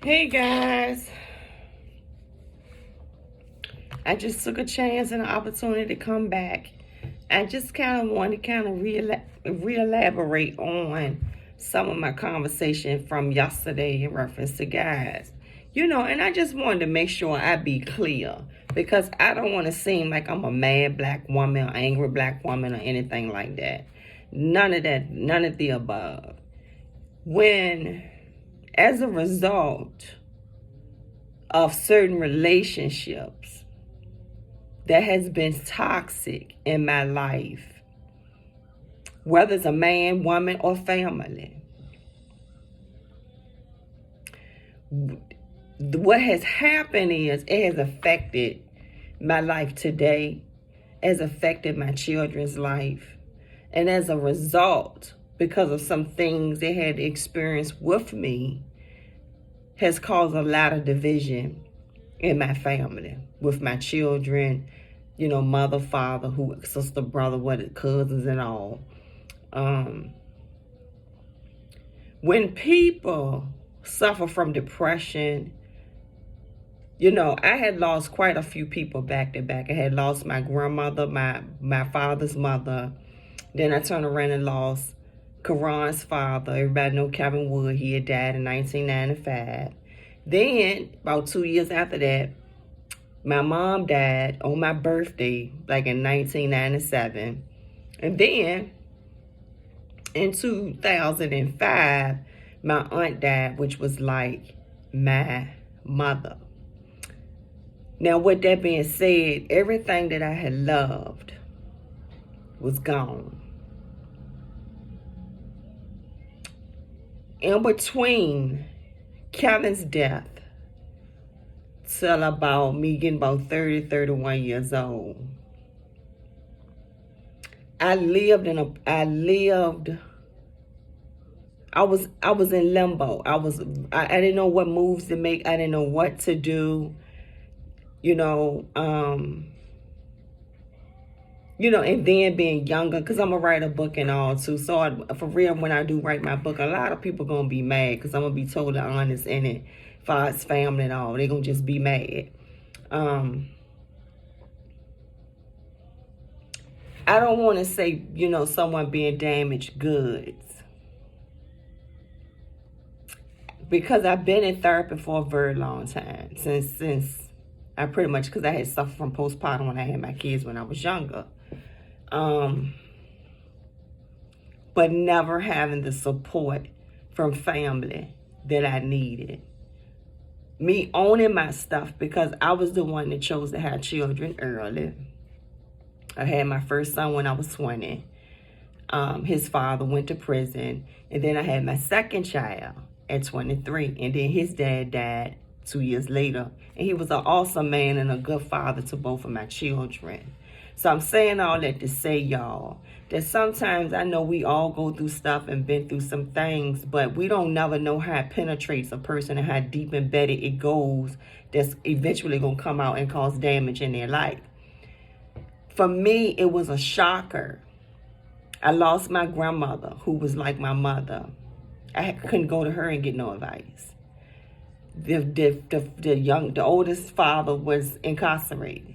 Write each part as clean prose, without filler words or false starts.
Hey guys, I just took a chance and an opportunity to come back. I just kind of want to re-elaborate on some of my conversation from yesterday in reference to guys. And I just wanted to make sure I be clear because I don't want to seem like I'm a mad black woman or angry black woman or anything like that. None of that, none of the above. When, as a result of certain relationships that has been toxic in my life, whether it's a man, woman, or family, what has happened is it has affected my life today, has affected my children's life, and as a result, because of some things they had experienced with me, has caused a lot of division in my family, with my children, mother, father, sister, brother, cousins and all. When people suffer from depression, I had lost quite a few people back to back. I had lost my grandmother, my father's mother. Then I turned around and lost Karan's father. Everybody know Kevin Wood. He had died in 1995. Then, about 2 years after that, my mom died on my birthday, like in 1997. And then, in 2005, my aunt died, which was like my mother. Now, with that being said, everything that I had loved was gone. In between Kevin's death till about me getting about 30, 31 years old, I was in limbo. I didn't know what moves to make. I didn't know what to do. And then being younger, because I'm going to write a book and all too. So for real, when I do write my book, a lot of people going to be mad because I'm going to be totally honest in it. As far as family and all, they're going to just be mad. I don't want to say, someone being damaged goods. Because I've been in therapy for a very long time. Since I pretty much, because I had suffered from postpartum when I had my kids when I was younger. But never having the support from family that I needed. Me owning my stuff because I was the one that chose to have children early. I had my first son when I was 20. His father went to prison. And then I had my second child at 23. And then his dad died 2 years later. And he was an awesome man and a good father to both of my children. So I'm saying all that to say, y'all, that sometimes I know we all go through stuff and been through some things, but we don't never know how it penetrates a person and how deep embedded it goes that's eventually going to come out and cause damage in their life. For me, it was a shocker. I lost my grandmother, who was like my mother. I couldn't go to her and get no advice. The oldest father was incarcerated.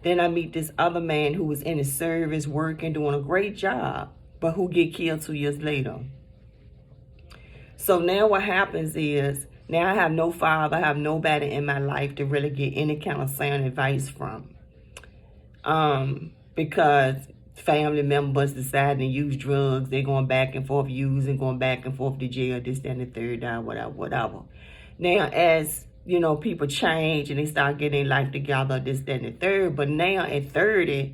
Then I meet this other man who was in his service, working, doing a great job, but who get killed 2 years later. So now what happens is, now I have no father, I have nobody in my life to really get any kind of sound advice from. Because family members deciding to use drugs, they're going back and forth using, going back and forth to jail, this, that, and the third, whatever. Now, as people change and they start getting life together, this, that, and the third. But now at 30,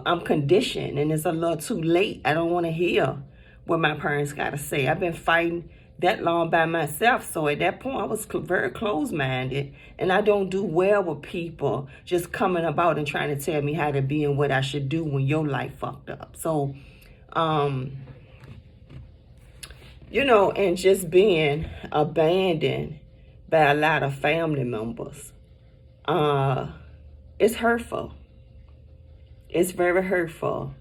I'm conditioned and it's a little too late. I don't want to hear what my parents got to say. I've been fighting that long by myself. So at that point, I was very closed-minded. And I don't do well with people just coming about and trying to tell me how to be and what I should do when your life fucked up. So, and just being abandoned by a lot of family members, it's hurtful. It's very hurtful.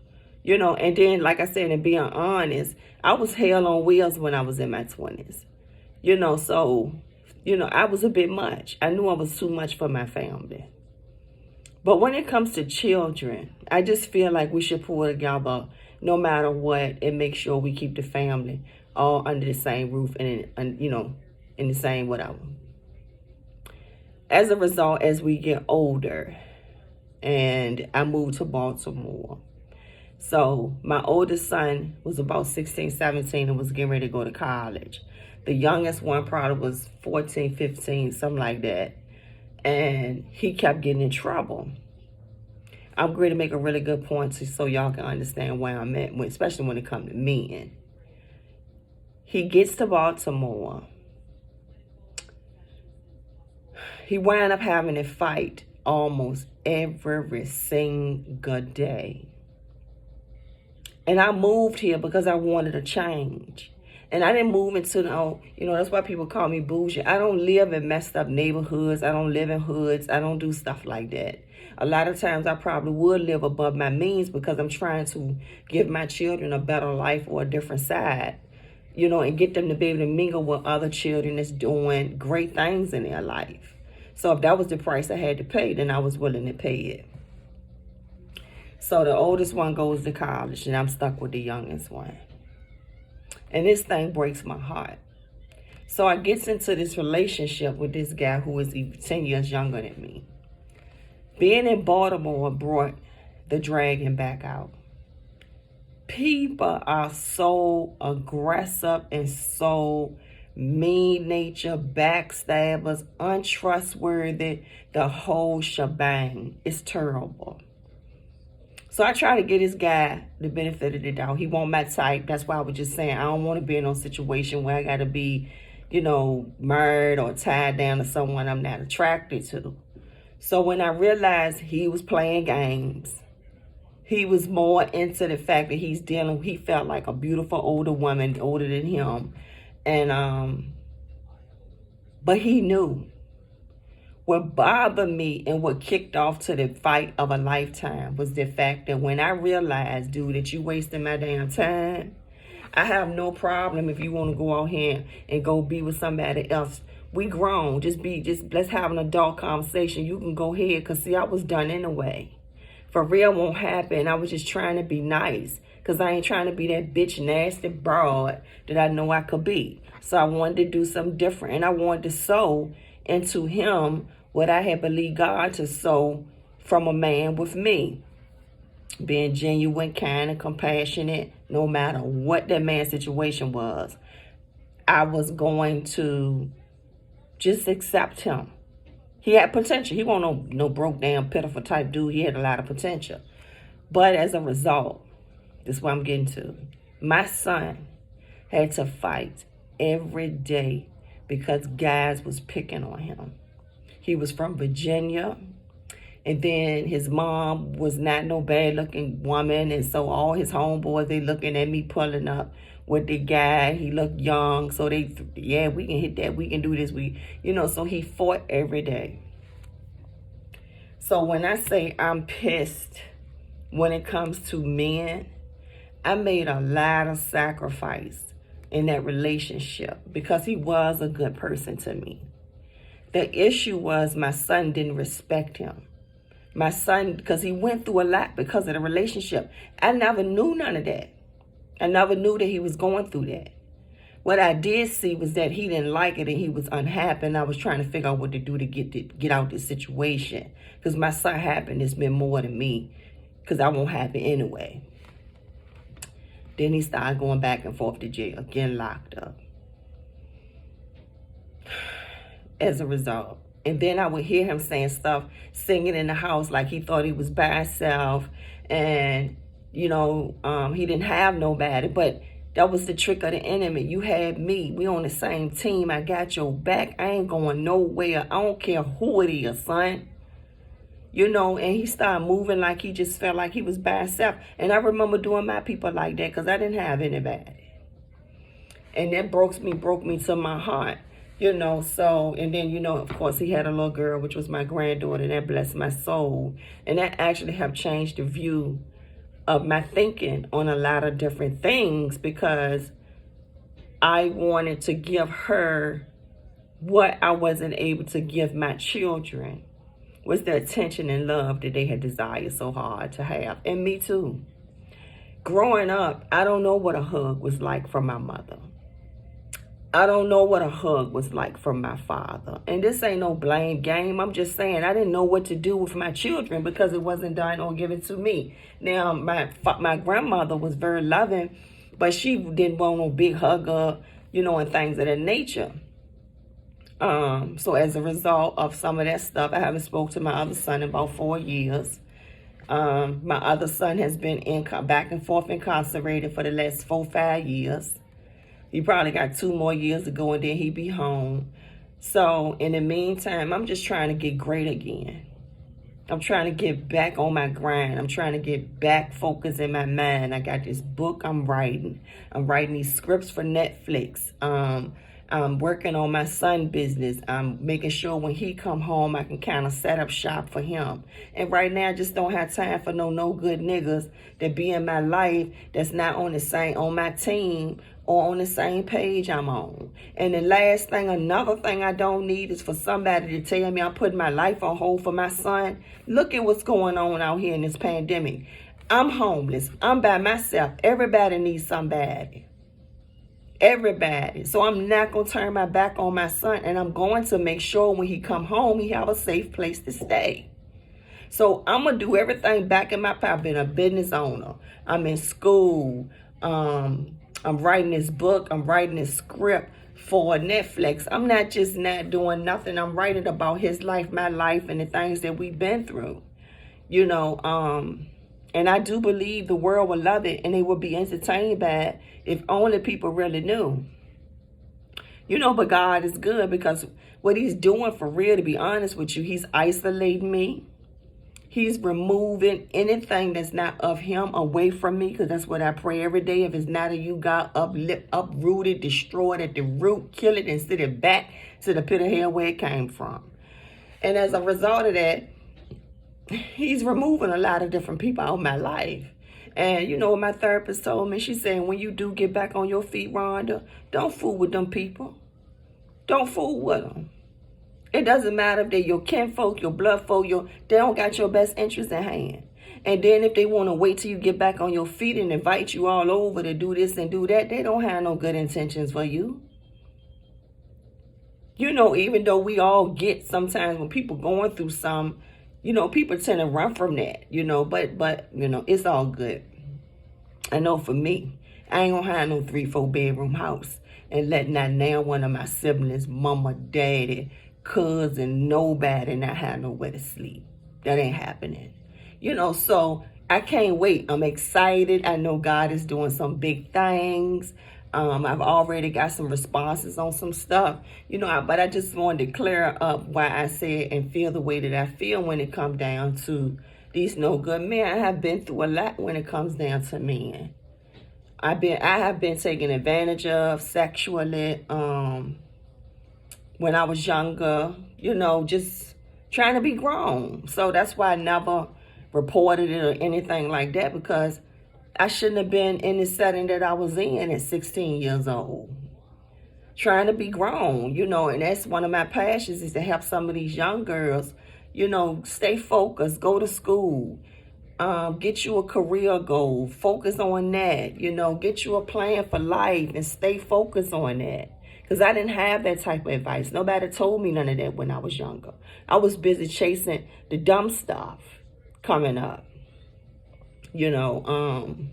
And then, like I said, and being honest, I was hell on wheels when I was in my 20s. So You know, I was a bit much. I knew I was too much for my family. But when it comes to children, I just feel like we should pull together no matter what and make sure we keep the family all under the same roof and you know, in the same whatever. As a result, as we get older, and I moved to Baltimore. So my oldest son was about 16, 17 and was getting ready to go to college. The youngest one probably was 14, 15, something like that. And he kept getting in trouble. I'm going to make a really good point so y'all can understand where I'm at, especially when it comes to men. He gets to Baltimore. He wound up having a fight almost every single day. And I moved here because I wanted a change. And I didn't move into the, you know, that's why people call me bougie. I don't live in messed up neighborhoods. I don't live in hoods. I don't do stuff like that. A lot of times I probably would live above my means because I'm trying to give my children a better life or a different side, you know, and get them to be able to mingle with other children that's doing great things in their life. So if that was the price I had to pay, then I was willing to pay it. So the oldest one goes to college and I'm stuck with the youngest one. And this thing breaks my heart. So I gets into this relationship with this guy who is 10 years younger than me. Being in Baltimore brought the dragon back out. People are so aggressive and so mean-natured, backstabbers, untrustworthy, the whole shebang. It's terrible. So I try to get this guy the benefit of the doubt. He won't my type. That's why I was just saying I don't want to be in no situation where I got to be, you know, married or tied down to someone I'm not attracted to. So when I realized he was playing games, he was more into the fact that he felt like a beautiful older woman, older than him. And, but he knew. What bothered me and what kicked off to the fight of a lifetime was the fact that when I realized, dude, that you wasting my damn time, I have no problem if you want to go out here and go be with somebody else. We grown. Just let's have an adult conversation. You can go ahead, because see, I was done anyway. For real won't happen. I was just trying to be nice, because I ain't trying to be that bitch nasty broad that I know I could be. So I wanted to do something different, and I wanted to sow into him what I had believed God to sow from a man with me. Being genuine, kind, and compassionate, no matter what that man's situation was. I was going to just accept him. He had potential. He wasn't no broke down pitiful type dude. He had a lot of potential. But as a result, this is what I'm getting to. My son had to fight every day because guys was picking on him. He was from Virginia, and then his mom was not no bad looking woman, and so all his homeboys, they looking at me pulling up with the guy. He looked young, so they, yeah, we can hit that, we can do this, so he fought every day. So when I say I'm pissed when it comes to men, I made a lot of sacrifice in that relationship because he was a good person to me. The issue was my son didn't respect him. My son, because he went through a lot because of the relationship. I never knew none of that. I never knew that he was going through that. What I did see was that he didn't like it and he was unhappy, and I was trying to figure out what to do to get out this situation. Because my son happiness meant more to me because I won't happy anyway. Then he started going back and forth to jail, getting locked up. As a result. And then I would hear him saying stuff, singing in the house like he thought he was by himself. And, he didn't have nobody. But that was the trick of the enemy. You had me. We on the same team. I got your back. I ain't going nowhere. I don't care who it is, son. And he started moving like he just felt like he was by himself. And I remember doing my people like that because I didn't have anybody. And that broke me to my heart. And then, of course, he had a little girl, which was my granddaughter, and that blessed my soul. And that actually have changed the view of my thinking on a lot of different things because I wanted to give her what I wasn't able to give my children was the attention and love that they had desired so hard to have. And me too. Growing up, I don't know what a hug was like from my mother. I don't know what a hug was like from my father. And this ain't no blame game. I'm just saying I didn't know what to do with my children because it wasn't done or given to me. Now, my grandmother was very loving, but she didn't want no big hugger, and things of that nature. So as a result of some of that stuff, I haven't spoke to my other son in about 4 years. My other son has been back and forth incarcerated for the last 4-5 years. He probably got 2 more years to go and then he be home. So in the meantime, I'm just trying to get great again. I'm trying to get back on my grind. I'm trying to get back focused in my mind. I got this book I'm writing. I'm writing these scripts for Netflix. I'm working on my son business. I'm making sure when he come home, I can kind of set up shop for him. And right now, I just don't have time for no good niggas that be in my life that's not on my team or on the same page I'm on. And the last thing, another thing I don't need is for somebody to tell me I'm putting my life on hold for my son. Look at what's going on out here in this pandemic. I'm homeless. I'm by myself. Everybody needs somebody. Everybody. So I'm not going to turn my back on my son, and I'm going to make sure when he come home, he have a safe place to stay. So I'm going to do everything back in my power. I've been a business owner. I'm in school. I'm writing this book. I'm writing this script for Netflix. I'm not just not doing nothing. I'm writing about his life, my life, and the things that we've been through. And I do believe the world will love it and they will be entertained by it if only people really knew. But God is good because what he's doing for real, to be honest with you, he's isolating me. He's removing anything that's not of him away from me, because that's what I pray every day. If it's not of you, God, uprooted, destroyed at the root, kill it, and send it back to the pit of hell where it came from. And as a result of that, he's removing a lot of different people out of my life. And what my therapist told me? She's saying, when you do get back on your feet, Rhonda, don't fool with them people. Don't fool with them. It doesn't matter if they're your kinfolk, your blood folk, they don't got your best interest in hand. And then if they want to wait till you get back on your feet and invite you all over to do this and do that, they don't have no good intentions for you. Even though we all get sometimes when people going through some, people tend to run from that, but it's all good. I know for me, I ain't gonna have no 3-4 bedroom house and let not now one of my siblings, mama, daddy, cousin, nobody not have nowhere to sleep. That ain't happening. So I can't wait. I'm excited. I know God is doing some big things. I've already got some responses on some stuff, but I just wanted to clear up why I said and feel the way that I feel when it comes down to these no good men. I have been through a lot when it comes down to men. I have been taken advantage of sexually, when I was younger, just trying to be grown. So that's why I never reported it or anything like that, because I shouldn't have been in the setting that I was in at 16 years old. Trying to be grown, and that's one of my passions, is to help some of these young girls, stay focused, go to school, get you a career goal, focus on that, get you a plan for life and stay focused on that. Because I didn't have that type of advice. Nobody told me none of that when I was younger. I was busy chasing the dumb stuff coming up. And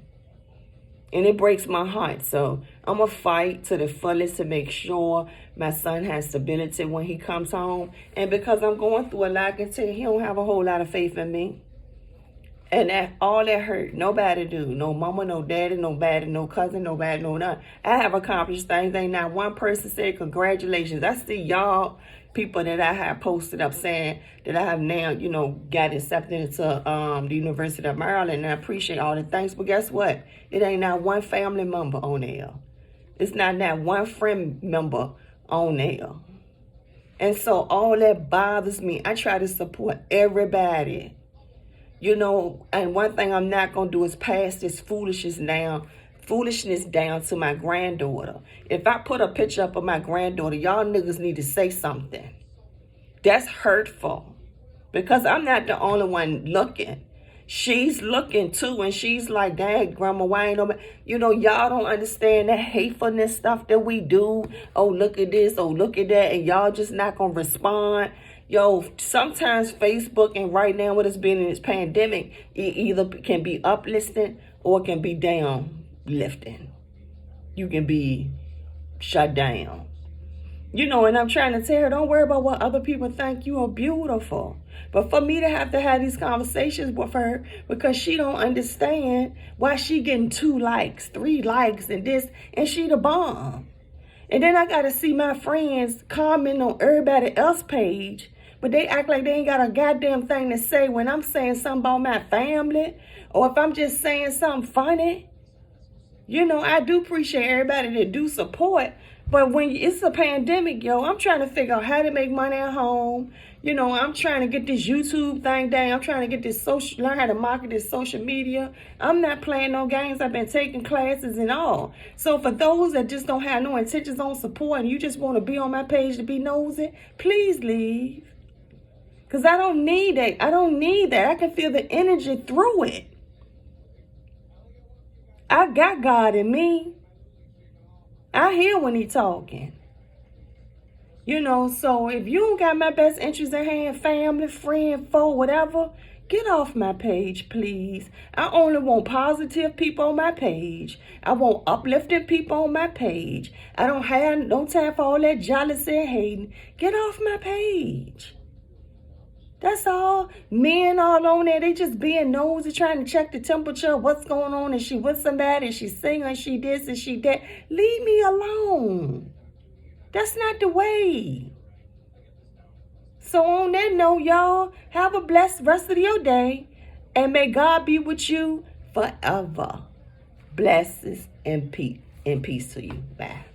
it breaks my heart. So I'm going to fight to the fullest to make sure my son has stability when he comes home. And because I'm going through a lot, I can tell you, he don't have a whole lot of faith in me. And all that hurt, nobody do. No mama, no daddy, nobody, no cousin, nobody, no none. I have accomplished things. Ain't not one person said congratulations. I see y'all people that I have posted up saying that I have now, got accepted into the University of Maryland. And I appreciate all the thanks. But guess what? It ain't not one family member on there. It's not one friend member on there. And so all that bothers me. I try to support everybody. And one thing I'm not going to do is pass this foolishness down foolishness down to my granddaughter. If I put a picture up of my granddaughter, y'all niggas need to say something. That's hurtful. Because I'm not the only one looking. She's looking too, and she's like, dang, Grandma, why ain't nobody? You know, y'all don't understand that hatefulness stuff that we do. Oh, look at this. Oh, look at that. And y'all just not going to respond. Yo, sometimes Facebook, and right now what it's been in this pandemic, it either can be uplifting or it can be downlifting. You can be shut down. You know, and I'm trying to tell her, don't worry about what other people think. You are beautiful. But for me to have these conversations with her, because she don't understand why she getting 2 likes, 3 likes, and this, and she the bomb. And then I got to see my friends comment on everybody else's page, but they act like they ain't got a goddamn thing to say when I'm saying something about my family, or if I'm just saying something funny. You know, I do appreciate everybody that do support, but when it's a pandemic, yo, I'm trying to figure out how to make money at home. You know, I'm trying to get this YouTube thing down. I'm trying to get this learn how to market this social media. I'm not playing no games. I've been taking classes and all. So for those that just don't have no intentions on support and you just want to be on my page to be nosy, please leave. Because I don't need that. I don't need that. I can feel the energy through it. I got God in me. I hear when he talking. You know, so if you don't got my best interest at hand, family, friend, foe, whatever, get off my page, please. I only want positive people on my page. I want uplifting people on my page. I don't have no time for all that jealousy and hating. Get off my page. That's all. Men all on there, they just being nosy, trying to check the temperature of what's going on. Is she with somebody? Is she singing? Is she this? Is she that? Leave me alone. That's not the way. So on that note, y'all, have a blessed rest of your day. And may God be with you forever. Blessings and peace to you. Bye.